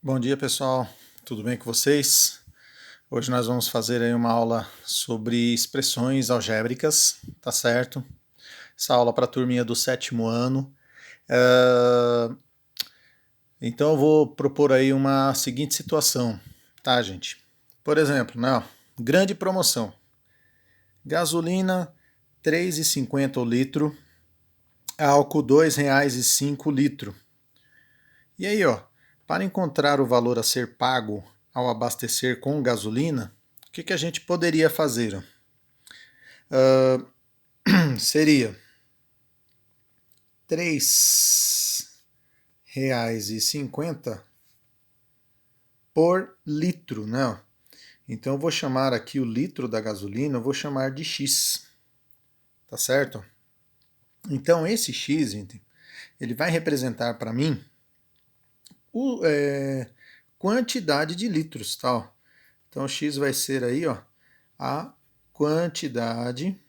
Bom dia, pessoal. Tudo bem com vocês? Hoje nós vamos fazer aí uma aula sobre expressões algébricas, tá certo? Essa aula para a turminha do 7º ano. Então eu vou propor aí uma seguinte situação, tá, gente? Por exemplo, né, ó, grande promoção. Gasolina 3,50 o litro, álcool R$ 2,05 o litro. E aí, ó, para encontrar o valor a ser pago ao abastecer com gasolina, o que a gente poderia fazer? Seria R$ 3,50 por litro, né? Então eu vou chamar aqui o litro da gasolina, eu vou chamar de X, tá certo? Então esse X, gente, ele vai representar para mim o quantidade de litros, tá? Então X vai ser aí, ó, a quantidade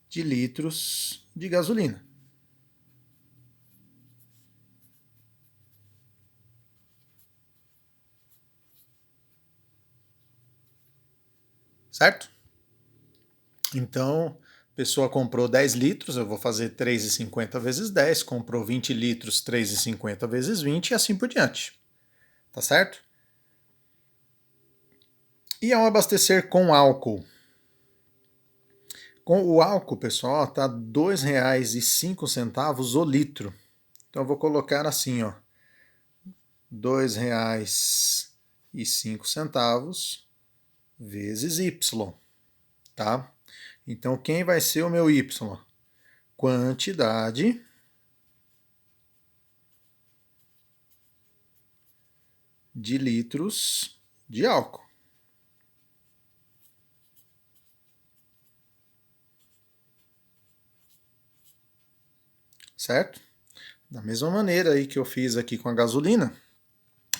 de litros de gasolina. Certo? Então, a pessoa comprou 10 litros, eu vou fazer 3,50 vezes 10, comprou 20 litros, 3,50 vezes 20 e assim por diante. Tá certo? E ao abastecer com álcool? Com o álcool, pessoal, tá R$ 2,05 o litro. Então eu vou colocar assim, ó, R$ 2,05 vezes Y, tá? Então quem vai ser o meu Y? Quantidade de litros de álcool. Certo? Da mesma maneira aí que eu fiz aqui com a gasolina,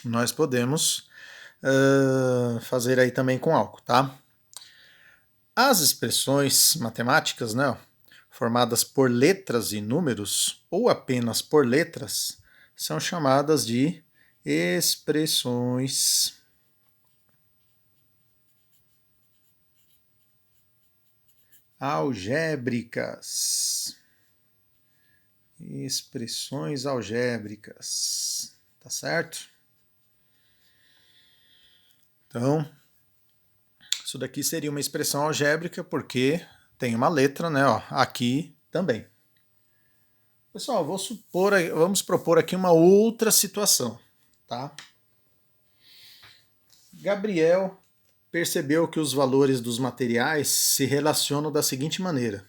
nós podemos fazer aí também com álcool, tá? As expressões matemáticas, né, formadas por letras e números, ou apenas por letras, são chamadas de expressões algébricas. Expressões algébricas, tá certo? Então, isso daqui seria uma expressão algébrica porque tem uma letra, né, ó, aqui também. Pessoal, vamos propor aqui uma outra situação, tá? Gabriel percebeu que os valores dos materiais se relacionam da seguinte maneira: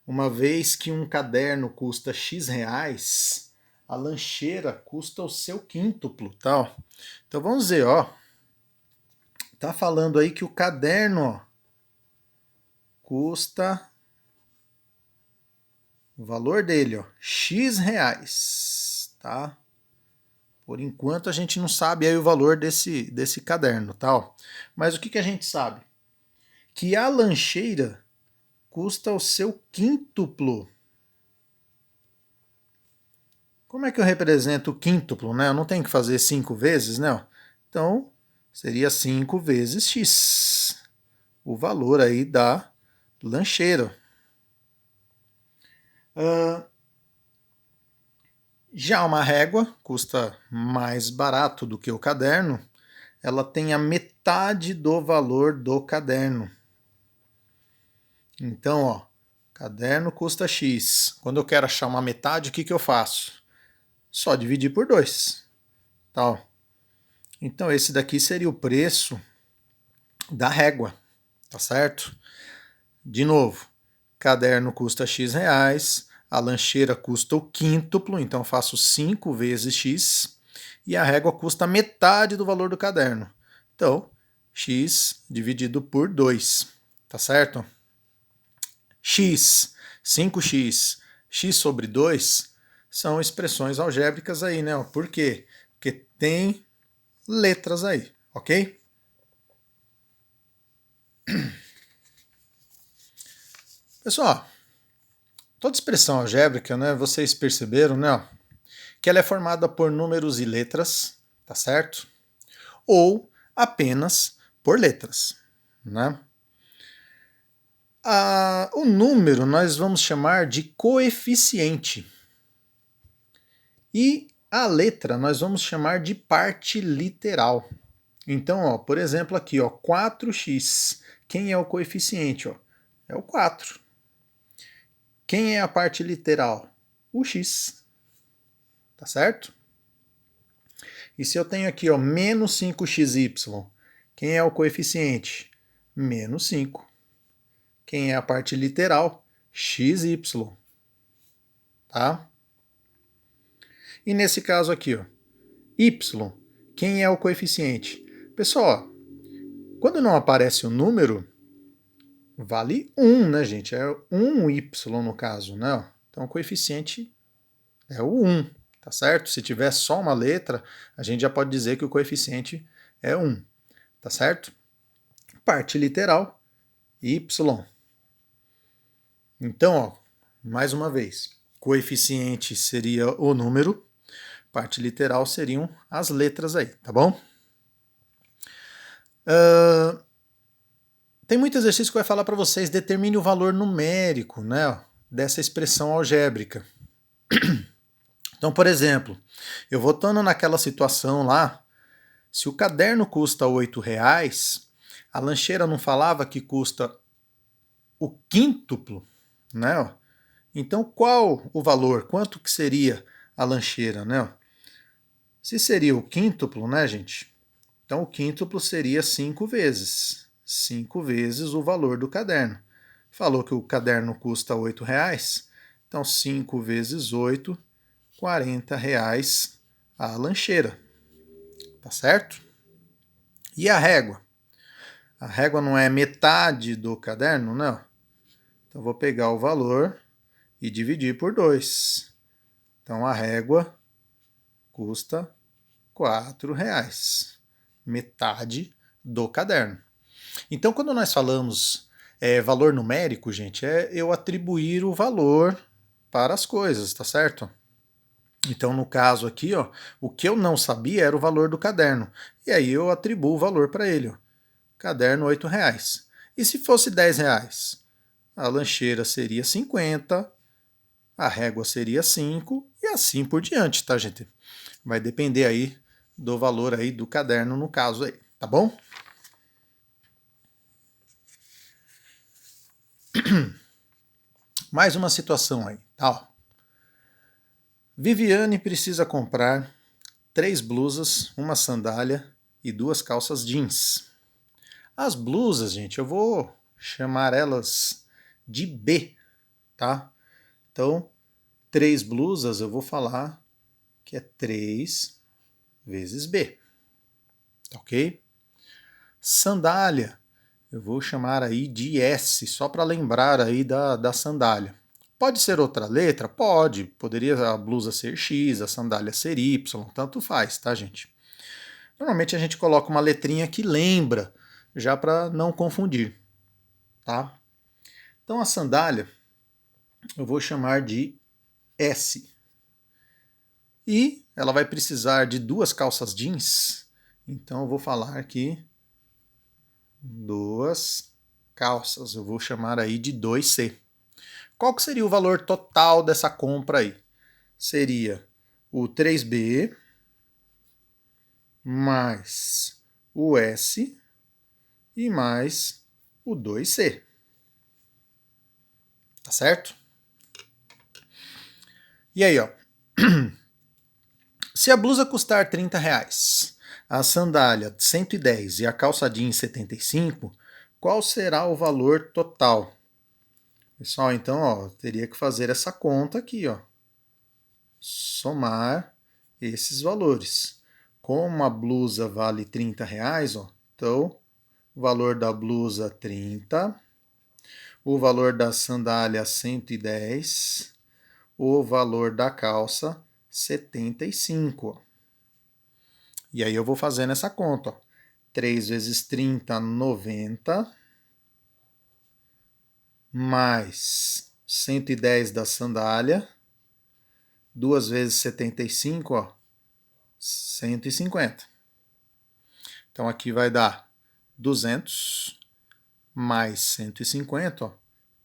uma vez que um caderno custa X reais, a lancheira custa o seu quíntuplo, tal. Então vamos ver, ó. Tá falando aí que o caderno, ó, custa o valor dele, ó, X reais, tá? Por enquanto a gente não sabe aí o valor desse caderno, tal. Mas o que a gente sabe? Que a lancheira custa o seu quíntuplo. Como é que eu represento o quíntuplo, né? Eu não tenho que fazer 5 vezes, né? Então, seria 5 vezes X. O valor aí da lancheira. Já uma régua custa mais barato do que o caderno. Ela tem a metade do valor do caderno. Então, ó, caderno custa X. Quando eu quero achar uma metade, o que eu faço? Só dividir por 2. Tal. Então, esse daqui seria o preço da régua, tá certo? De novo, caderno custa X reais, a lancheira custa o quíntuplo, então faço 5 vezes X, e a régua custa metade do valor do caderno. Então, X dividido por 2, tá certo? X, 5x, x sobre 2 são expressões algébricas aí, né? Por quê? Porque tem letras aí, ok? Pessoal, toda expressão algébrica, né? Vocês perceberam, né? que ela é formada por números e letras, tá certo? Ou apenas por letras, né? O número nós vamos chamar de coeficiente. E a letra nós vamos chamar de parte literal. Então, ó, por exemplo, aqui, ó, 4x. Quem é o coeficiente? Ó? É o 4. Quem é a parte literal? O x. Tá certo? E se eu tenho aqui, ó, menos 5xy, quem é o coeficiente? Menos 5. Quem é a parte literal? xy. Tá? E nesse caso aqui, ó, y, quem é o coeficiente? Pessoal, quando não aparece o número, vale 1, né, gente? É 1y no caso, né? Então o coeficiente é o 1, tá certo? Se tiver só uma letra, a gente já pode dizer que o coeficiente é 1, tá certo? Parte literal, y. Então, ó, mais uma vez, coeficiente seria o número, parte literal seriam as letras aí, tá bom? Tem muito exercício que vai falar para vocês, determine o valor numérico, né, dessa expressão algébrica. Então, por exemplo, eu voltando naquela situação lá, se o caderno custa R$8, a lancheira não falava que custa o quíntuplo, né? Então, qual o valor? Quanto que seria a lancheira, né? Se seria o quíntuplo, né, gente? Então, o quíntuplo seria 5 vezes. 5 vezes o valor do caderno. Falou que o caderno custa R$8, então 5 vezes 8, R$40 a lancheira. Tá certo? E a régua? A régua não é metade do caderno, não. Então, vou pegar o valor e dividir por 2. Então, a régua custa R$4. Metade do caderno. Então, quando nós falamos valor numérico, gente, é eu atribuir o valor para as coisas, tá certo? Então, no caso aqui, ó, o que eu não sabia era o valor do caderno. E aí eu atribuo o valor para ele. Ó. Caderno, R$8. E se fosse R$10? A lancheira seria 50, a régua seria 5 e assim por diante, tá, gente? Vai depender aí do valor aí do caderno no caso aí, tá bom? Mais uma situação aí, tá? Viviane precisa comprar 3 blusas, uma sandália e 2 calças jeans. As blusas, gente, eu vou chamar elas de B, tá? Então, 3 blusas eu vou falar que é 3 vezes B, ok? Sandália, eu vou chamar aí de S, só para lembrar aí da sandália. Pode ser outra letra? Pode. Poderia a blusa ser X, a sandália ser Y, tanto faz, tá, gente? Normalmente a gente coloca uma letrinha que lembra, já para não confundir, tá? Então a sandália eu vou chamar de S. E ela vai precisar de 2 calças jeans, então eu vou falar aqui 2 calças, eu vou chamar aí de 2C. Qual que seria o valor total dessa compra aí? Seria o 3B mais o S e mais o 2C. Tá certo? E aí, ó. Se a blusa custar R$30, a sandália 110 e a calça jeans 75, qual será o valor total? Pessoal, então, ó, teria que fazer essa conta aqui, ó. Somar esses valores. Como a blusa vale R$30, ó, então o valor da blusa 30, o valor da sandália 110, o valor da calça 75. Ó. E aí eu vou fazendo essa conta. Ó. 3 vezes 30, 90, mais 110 da sandália, 2 vezes 75, ó, 150. Então aqui vai dar 200 mais 150, ó,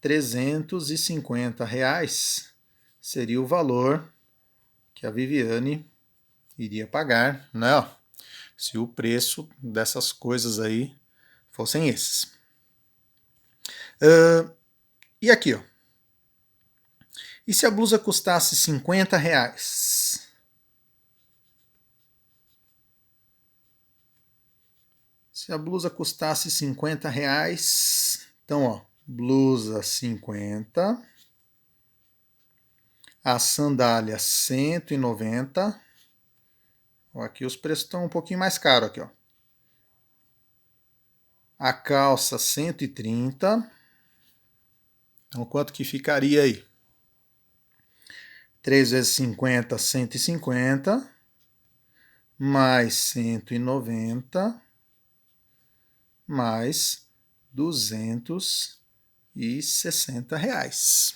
350 reais seria o valor que a Viviane iria pagar, né? Ó, se o preço dessas coisas aí fossem esses. E aqui, ó. E se a blusa custasse 50 reais? Se a blusa custasse 50 reais, então, ó, blusa 50, a sandália 190. Ó, aqui os preços estão um pouquinho mais caros aqui, ó. A calça 130. Então, quanto que ficaria aí? 3 vezes 50, 150, mais 190, mais 260 reais.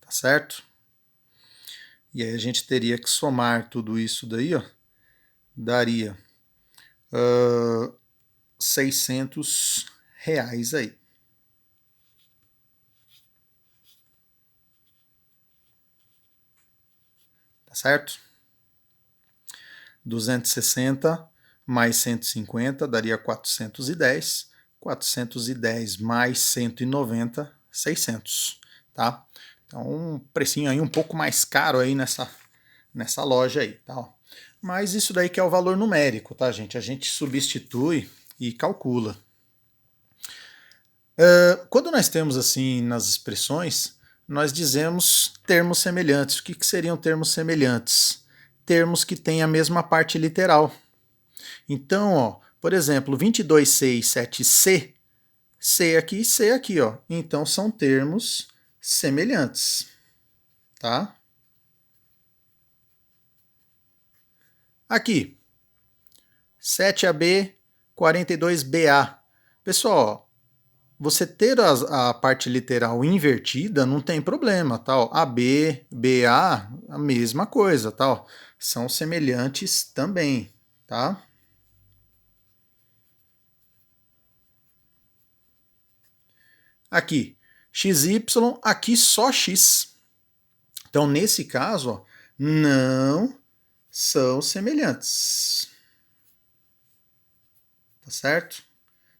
Tá certo? E aí a gente teria que somar tudo isso daí, ó. Daria 600 reais aí. Tá certo? 260 mais 150 daria 410. 410 mais 190, 600, tá? Então, um precinho aí um pouco mais caro aí nessa loja aí, tá? Mas isso daí que é o valor numérico, tá, gente? A gente substitui e calcula. Quando nós temos assim nas expressões, nós dizemos termos semelhantes. O que seriam termos semelhantes? Termos que têm a mesma parte literal. Então, ó, por exemplo, 22,6,7C, C aqui e C aqui, ó. Então são termos semelhantes, tá? Aqui, 7AB, 42BA. Pessoal, você ter a parte literal invertida não tem problema, tal. AB, BA, a mesma coisa, tal. São semelhantes também, tá? Aqui, XY, aqui só X. Então, nesse caso, ó, não são semelhantes. Tá certo?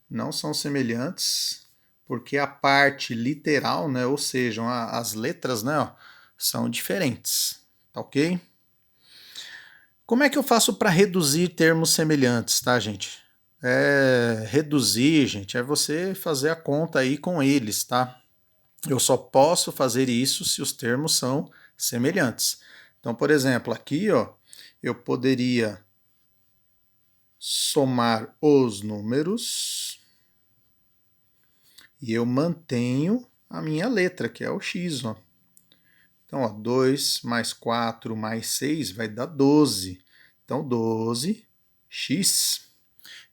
Não são semelhantes, porque a parte literal, né, ou seja, as letras, né, ó, são diferentes. Tá ok? Como é que eu faço para reduzir termos semelhantes, tá, gente? Reduzir, gente, é você fazer a conta aí com eles, tá? Eu só posso fazer isso se os termos são semelhantes. Então, por exemplo, aqui, ó, eu poderia somar os números e eu mantenho a minha letra, que é o x, ó. Então, ó, 2 mais 4 mais 6 vai dar 12. Então, 12x.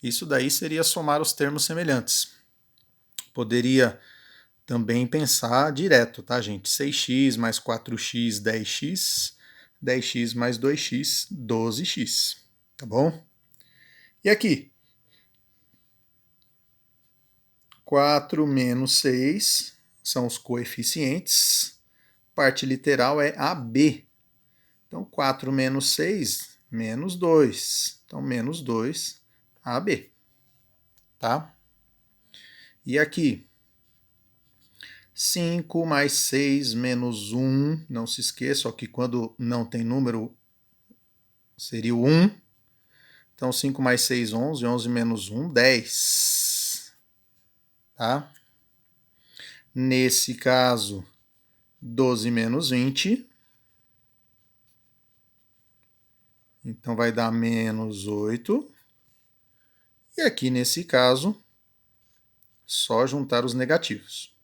Isso daí seria somar os termos semelhantes. Poderia também pensar direto, tá, gente? 6x mais 4x, 10x. 10x mais 2x, 12x. Tá bom? E aqui? 4 menos 6 são os coeficientes. Parte literal é AB. Então, 4 menos 6, menos 2. Então, menos 2, AB. Tá? E aqui? 5 mais 6 menos 1. Não se esqueça que quando não tem número, seria o 1. Então, 5 mais 6, 11. 11 menos 1, 10. Tá? Nesse caso, 12 menos 20. Então, vai dar menos 8. E aqui, nesse caso, só juntar os negativos.